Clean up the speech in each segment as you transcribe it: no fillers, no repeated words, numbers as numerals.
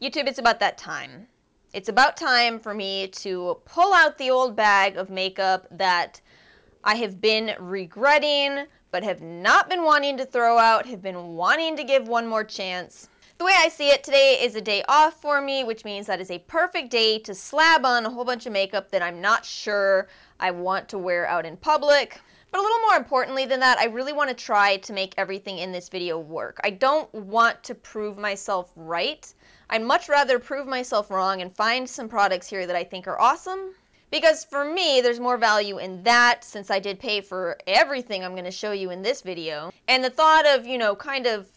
YouTube, it's about that time. It's about time for me to pull out the old bag of makeup that I have been regretting, but have not been wanting to throw out, have been wanting to give one more chance. The way I see it, today is a day off for me, which means that is a perfect day to slab on a whole bunch of makeup that I'm not sure I want to wear out in public. But a little more importantly than that, I really want to try to make everything in this video work. I don't want to prove myself right. I'd much rather prove myself wrong and find some products here that I think are awesome. Because for me, there's more value in that, since I did pay for everything I'm going to show you in this video. And the thought of, you know, kind of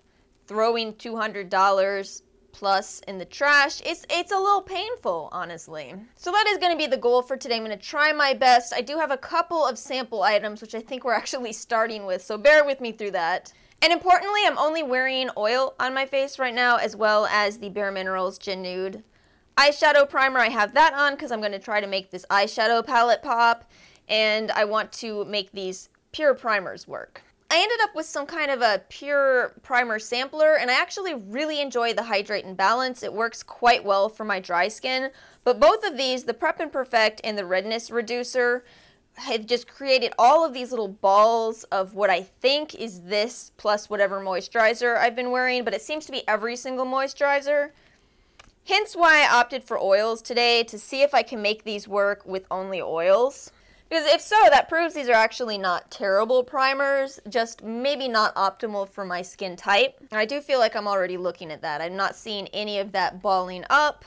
throwing $200 plus in the trash, it's a little painful, honestly. So that is going to be the goal for today. I'm going to try my best. I do have a couple of sample items, which I think we're actually starting with, so bear with me through that. And importantly, I'm only wearing oil on my face right now, as well as the Pur Minerals Gen Nude eyeshadow primer. I have that on because I'm going to try to make this eyeshadow palette pop, and I want to make these Pur primers work. I ended up with some kind of a Pur primer sampler, and I actually really enjoy the Hydrate and Balance. It works quite well for my dry skin, but both of these, the Prep and Perfect and the Redness Reducer, have just created all of these little balls of what I think is this plus whatever moisturizer I've been wearing, but it seems to be every single moisturizer. Hence why I opted for oils today, to see if I can make these work with only oils. Because if so, that proves these are actually not terrible primers, just maybe not optimal for my skin type. And I do feel like I'm already looking at that. I'm not seeing any of that balling up.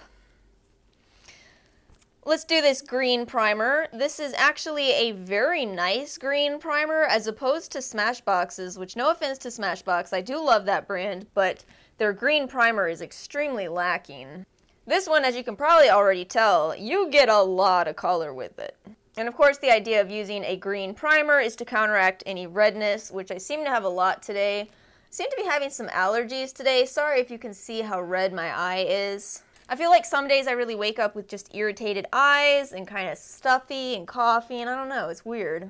Let's do this green primer. This is actually a very nice green primer as opposed to Smashbox's, which, no offense to Smashbox, I do love that brand, but their green primer is extremely lacking. This one, as you can probably already tell, you get a lot of color with it. And of course, the idea of using a green primer is to counteract any redness, which I seem to have a lot today. I seem to be having some allergies today. Sorry if you can see how red my eye is. I feel like some days I really wake up with just irritated eyes and kind of stuffy and coughy, and I don't know, it's weird.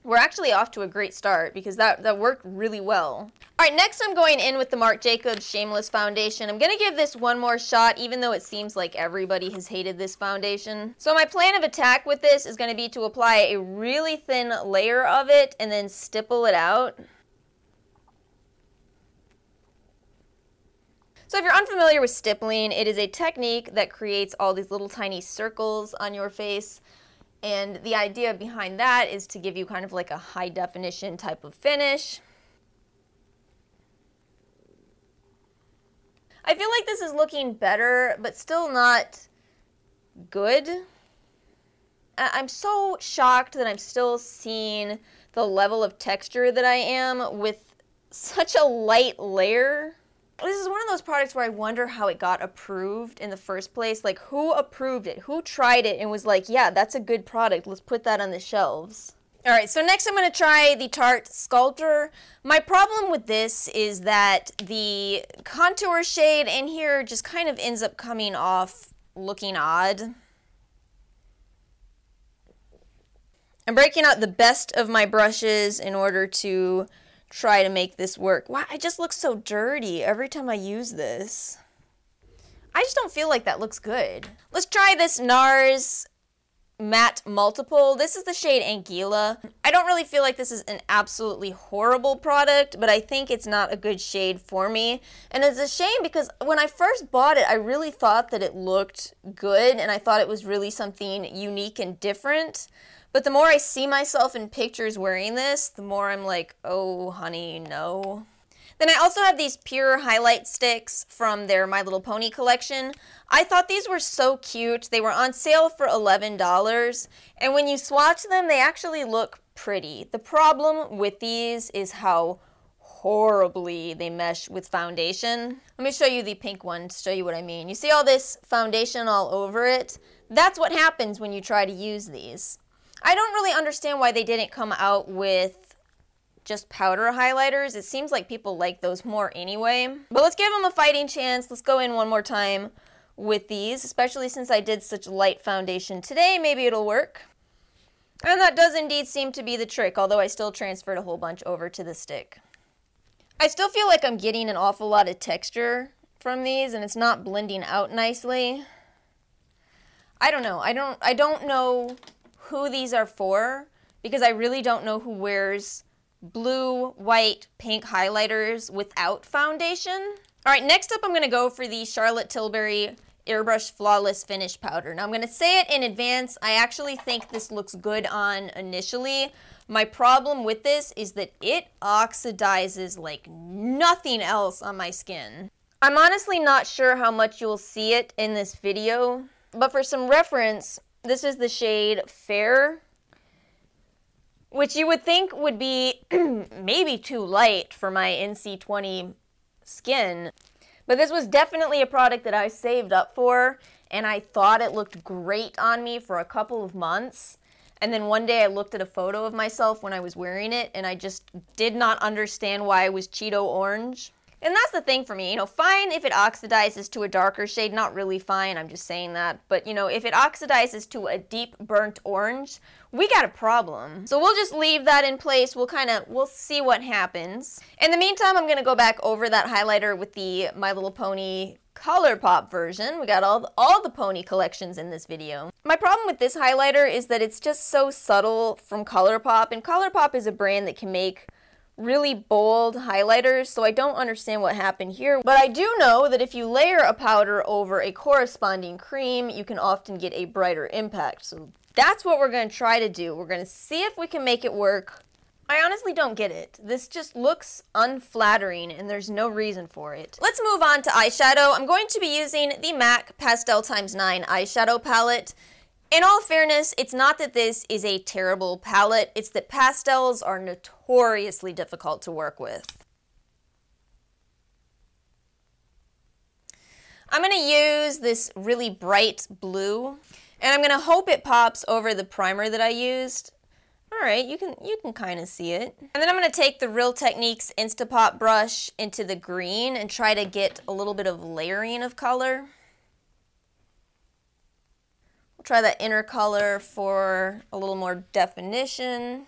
We're actually off to a great start because that worked really well. Alright, next I'm going in with the Marc Jacobs Shameless Foundation. I'm going to give this one more shot, even though it seems like everybody has hated this foundation. So my plan of attack with this is going to be to apply a really thin layer of it and then stipple it out. So if you're unfamiliar with stippling, it is a technique that creates all these little tiny circles on your face. And the idea behind that is to give you kind of like a high definition type of finish. I feel like this is looking better, but still not good. I'm so shocked that I'm still seeing the level of texture that I am with such a light layer. This is one of those products where I wonder how it got approved in the first place. Like, who approved it? Who tried it and was like, yeah, that's a good product. Let's put that on the shelves. Alright, so next I'm going to try the Tarte Sculptor. My problem with this is that the contour shade in here just kind of ends up coming off looking odd. I'm breaking out the best of my brushes in order to try to make this work. Wow, it just looks so dirty every time I use this. I just don't feel like that looks good. Let's try this Nars Matte Multiple. This is the shade Anguilla. I don't really feel like this is an absolutely horrible product, but I think it's not a good shade for me. And it's a shame because when I first bought it, I really thought that it looked good and I thought it was really something unique and different. But the more I see myself in pictures wearing this, the more I'm like, oh, honey, no. Then I also have these Pur highlight sticks from their My Little Pony collection. I thought these were so cute. They were on sale for $11, and when you swatch them, they actually look pretty. The problem with these is how horribly they mesh with foundation. Let me show you the pink one to show you what I mean. You see all this foundation all over it? That's what happens when you try to use these. I don't really understand why they didn't come out with just powder highlighters. It seems like people like those more anyway. But let's give them a fighting chance. Let's go in one more time with these, especially since I did such light foundation today. Maybe it'll work. And that does indeed seem to be the trick, although I still transferred a whole bunch over to the stick. I still feel like I'm getting an awful lot of texture from these and it's not blending out nicely. I don't know. I don't know who these are for because I really don't know who wears blue, white, pink highlighters without foundation. All right, next up I'm going to go for the Charlotte Tilbury Airbrush Flawless Finish Powder. Now I'm going to say it in advance. I actually think this looks good on initially. My problem with this is that it oxidizes like nothing else on my skin. I'm honestly not sure how much you'll see it in this video, but for some reference, this is the shade Fair, which you would think would be maybe too light for my NC20 skin. But this was definitely a product that I saved up for, and I thought it looked great on me for a couple of months. And then one day I looked at a photo of myself when I was wearing it, and I just did not understand why I was Cheeto orange. And that's the thing for me, you know, fine if it oxidizes to a darker shade, not really fine, I'm just saying that. But, you know, if it oxidizes to a deep burnt orange, we got a problem. So we'll just leave that in place, we'll see what happens. In the meantime, I'm gonna go back over that highlighter with the My Little Pony Colourpop version. We got all the pony collections in this video. My problem with this highlighter is that it's just so subtle from Colourpop, and Colourpop is a brand that can make really bold highlighters, so I don't understand what happened here. But I do know that if you layer a powder over a corresponding cream, you can often get a brighter impact. So that's what we're going to try to do. We're going to see if we can make it work. I honestly don't get it. This just looks unflattering and there's no reason for it. Let's move on to eyeshadow. I'm going to be using the MAC Pastel x9 eyeshadow palette. In all fairness, it's not that this is a terrible palette, it's that pastels are notoriously difficult to work with. I'm going to use this really bright blue, and I'm going to hope it pops over the primer that I used. Alright, you can kind of see it. And then I'm going to take the Real Techniques Instapop brush into the green and try to get a little bit of layering of color. We'll try that inner color for a little more definition.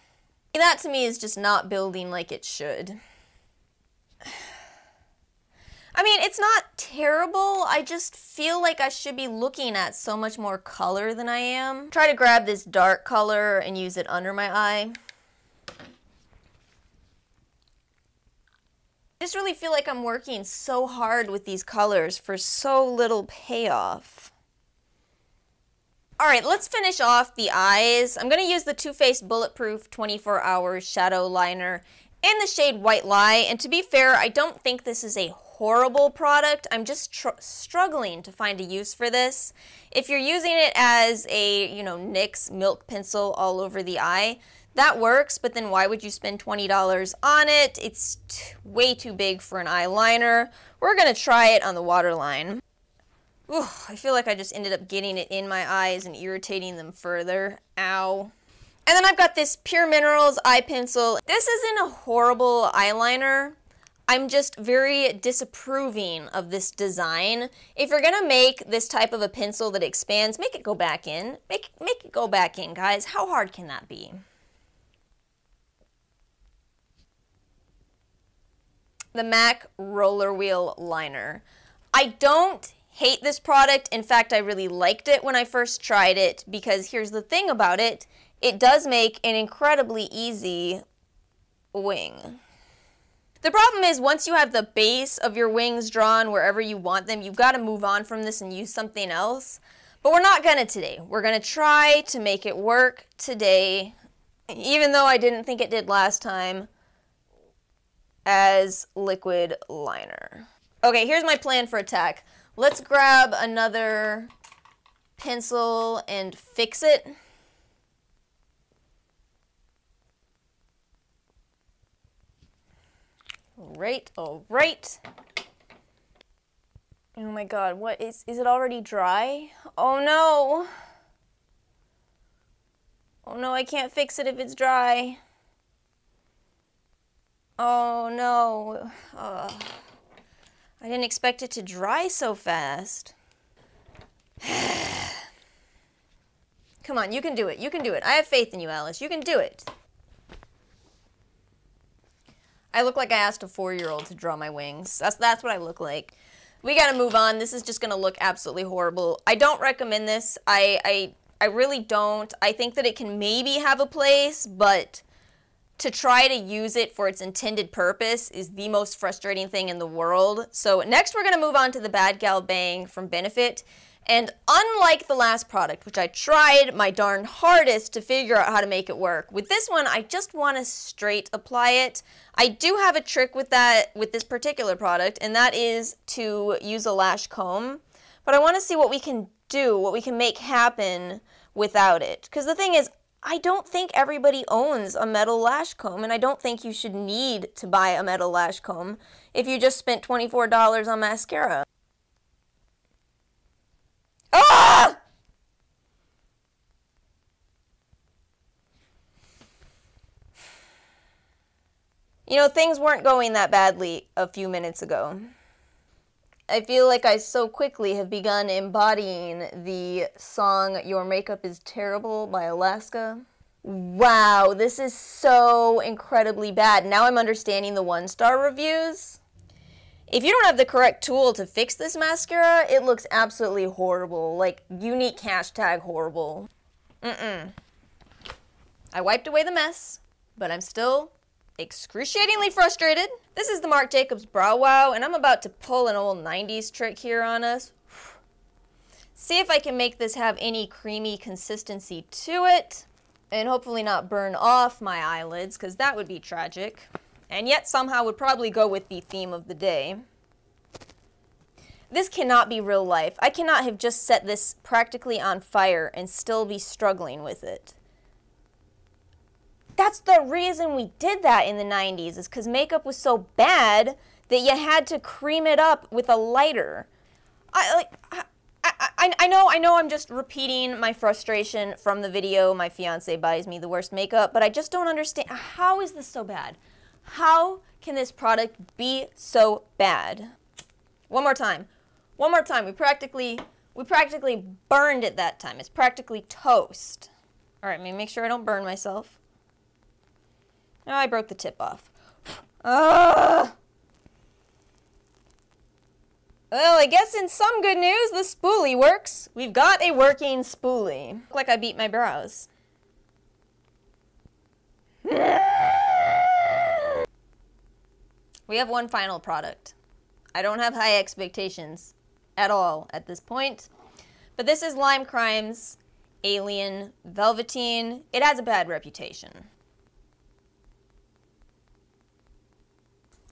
That to me is just not building like it should. I mean, it's not terrible, I just feel like I should be looking at so much more color than I am. Try to grab this dark color and use it under my eye. I just really feel like I'm working so hard with these colors for so little payoff. Alright, let's finish off the eyes. I'm going to use the Too Faced Bulletproof 24 Hours Shadow Liner in the shade White Lie. And to be fair, I don't think this is a horrible product. I'm just struggling to find a use for this. If you're using it as a, you know, NYX milk pencil all over the eye, that works, but then why would you spend $20 on it? It's way too big for an eyeliner. We're going to try it on the waterline. Ooh, I feel like I just ended up getting it in my eyes and irritating them further. Ow. And then I've got this Pur Minerals Eye Pencil. This isn't a horrible eyeliner. I'm just very disapproving of this design. If you're gonna make this type of a pencil that expands, make it go back in. Make it go back in, guys. How hard can that be? The MAC Rollerwheel Liner. I don't hate this product. In fact, I really liked it when I first tried it because here's the thing about it. It does make an incredibly easy wing. The problem is once you have the base of your wings drawn wherever you want them, you've got to move on from this and use something else. But we're not gonna today. We're gonna try to make it work today, even though I didn't think it did last time, as liquid liner. Okay, here's my plan for attack. Let's grab another pencil and fix it. All right. Oh my god, what is it already dry? Oh no. Oh no, I can't fix it if it's dry. Oh no. I didn't expect it to dry so fast. Come on, you can do it. You can do it. I have faith in you, Alice. You can do it. I look like I asked a 4-year-old to draw my wings. That's what I look like. We gotta move on. This is just gonna look absolutely horrible. I don't recommend this. I really don't. I think that it can maybe have a place, but to try to use it for its intended purpose is the most frustrating thing in the world. So next we're gonna move on to the Bad Gal Bang from Benefit. And unlike the last product, which I tried my darn hardest to figure out how to make it work, with this one, I just want to straight apply it. I do have a trick with that, with this particular product, and that is to use a lash comb. But I want to see what we can do, what we can make happen without it. Because the thing is, I don't think everybody owns a metal lash comb, and I don't think you should need to buy a metal lash comb if you just spent $24 on mascara. Ah! You know, things weren't going that badly a few minutes ago. I feel like I so quickly have begun embodying the song Your Makeup is Terrible by Alaska. Wow, this is so incredibly bad. Now I'm understanding the 1-star reviews. If you don't have the correct tool to fix this mascara, it looks absolutely horrible. Like, unique hashtag horrible. I wiped away the mess, but I'm still excruciatingly frustrated. This is the Marc Jacobs Brow Wow, and I'm about to pull an old 90s trick here on us. See if I can make this have any creamy consistency to it, and hopefully not burn off my eyelids, because that would be tragic. And yet somehow would probably go with the theme of the day. This cannot be real life. I cannot have just set this practically on fire and still be struggling with it. That's the reason we did that in the 90s, is because makeup was so bad that you had to cream it up with a lighter. I know I'm just repeating my frustration from the video, my fiance buys me the worst makeup, but I just don't understand. How is this so bad? How can this product be so bad? One more time. One more time. We practically burned it that time. It's practically toast. All right, let me make sure I don't burn myself. Oh, I broke the tip off. Well, I guess in some good news, the spoolie works. We've got a working spoolie. Look like I beat my brows. We have one final product. I don't have high expectations at all at this point, but this is Lime Crime's Alien Velvetine. It has a bad reputation.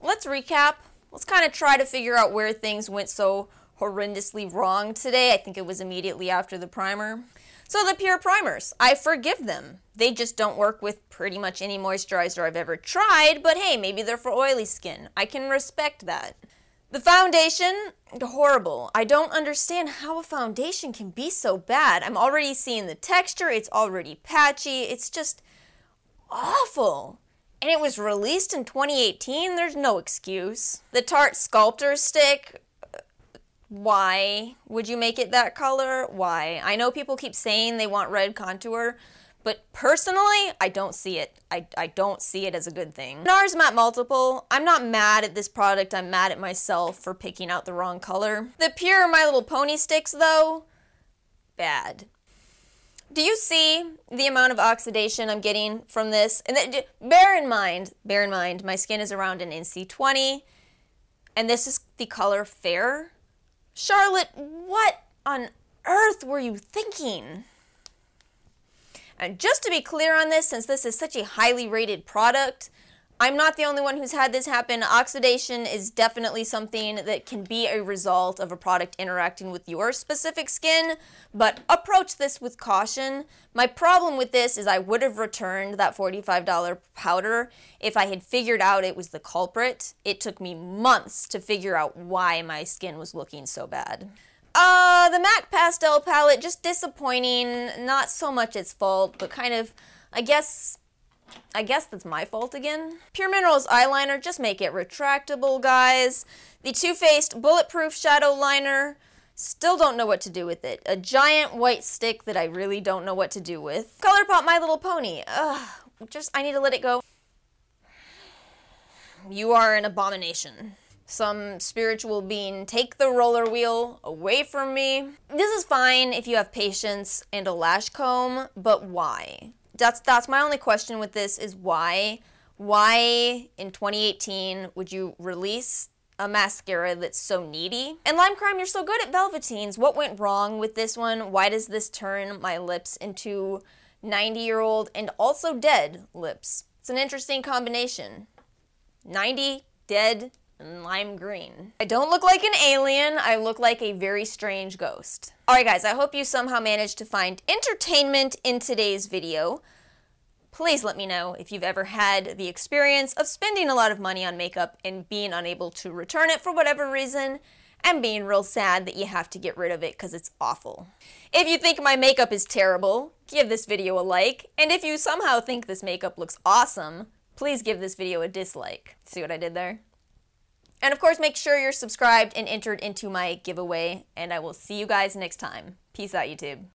Let's recap. Let's kind of try to figure out where things went so horrendously wrong today. I think it was immediately after the primer. So the Pur primers, I forgive them. They just don't work with pretty much any moisturizer I've ever tried, but hey, maybe they're for oily skin. I can respect that. The foundation, horrible. I don't understand how a foundation can be so bad. I'm already seeing the texture, it's already patchy, it's just awful. And it was released in 2018, there's no excuse. The Tarte Sculptor stick, why would you make it that color? Why? I know people keep saying they want red contour, but personally, I don't see it. I don't see it as a good thing. Nars Matte Multiple, I'm not mad at this product, I'm mad at myself for picking out the wrong color. The Pur My Little Pony sticks though, bad. Do you see the amount of oxidation I'm getting from this? And bear in mind, my skin is around an NC20, and this is the color Fair. Charlotte, what on earth were you thinking? And just to be clear on this, since this is such a highly rated product, I'm not the only one who's had this happen. Oxidation is definitely something that can be a result of a product interacting with your specific skin, but approach this with caution. My problem with this is I would have returned that $45 powder if I had figured out it was the culprit. It took me months to figure out why my skin was looking so bad. The MAC Pastel palette, just disappointing. Not so much its fault, but kind of, I guess that's my fault again. Pur Minerals Eyeliner, just make it retractable, guys. The Too Faced Bulletproof Shadow Liner, still don't know what to do with it. A giant white stick that I really don't know what to do with. Colourpop My Little Pony, I need to let it go. You are an abomination. some spiritual being take the roller wheel away from me. This is fine if you have patience and a lash comb, but why? That's my only question with this is why? Why in 2018 would you release a mascara that's so needy? And Lime Crime, you're so good at Velvetines. What went wrong with this one? Why does this turn my lips into 90-year-old and also dead lips? It's an interesting combination. 90, dead, and lime green. I don't look like an alien, I look like a very strange ghost. Alright guys, I hope you somehow managed to find entertainment in today's video. Please let me know if you've ever had the experience of spending a lot of money on makeup and being unable to return it for whatever reason, and being real sad that you have to get rid of it because it's awful. If you think my makeup is terrible, give this video a like, and if you somehow think this makeup looks awesome, please give this video a dislike. See what I did there? And of course, make sure you're subscribed and entered into my giveaway, and I will see you guys next time. Peace out, YouTube.